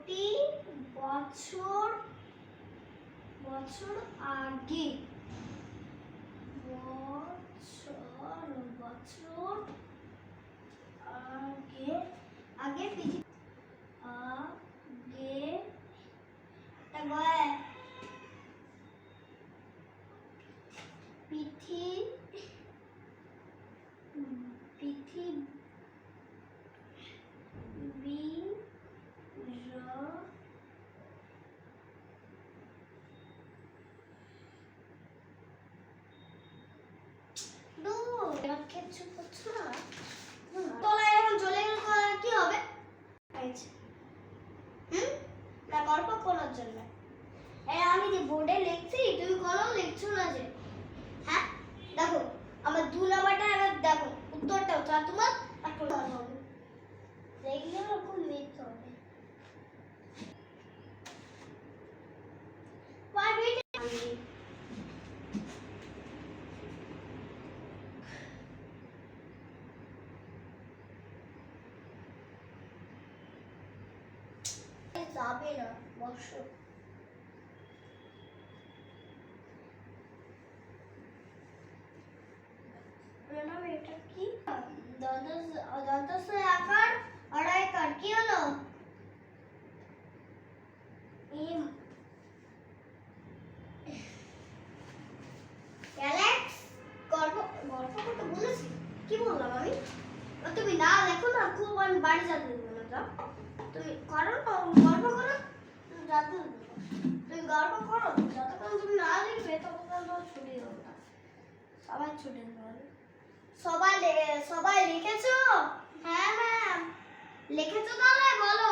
কটি বছর বছর আগে বছর আগে আগে পৃথিবী আগে কিছু করছো না তলায় এখন চলে গেল কি হবে না গল্প করার জন্য আমি যে বোর্ডে লিখছি তুমি কোনো লিখছো না যে হ্যাঁ দেখো আমার 2 নাম্বারটা এবার দেখো উত্তরটাও তা তোমার একটু ভালো হবে দেখলে এরকম লিখতে হবে যাবে না বসো ম্যাডাম এটা কি দন্তস্ব আকার আড়াইকার কি হলো গ্যালাক্স গল্প করতে বলেছি কি বললাম আমি তুমি না দেখো না খুব আমি বাড়ি যাতে দেবো না যাও তুমি করো গল্প করো যাতে তুমি গল্প করো যতক্ষণ তুমি না লিখবে ততক্ষণ তো ছুটি দেবো না সবাই ছুটি দেবে সবাই লিখেছো হ্যাঁ ম্যাম লিখেছো তাহলে বলো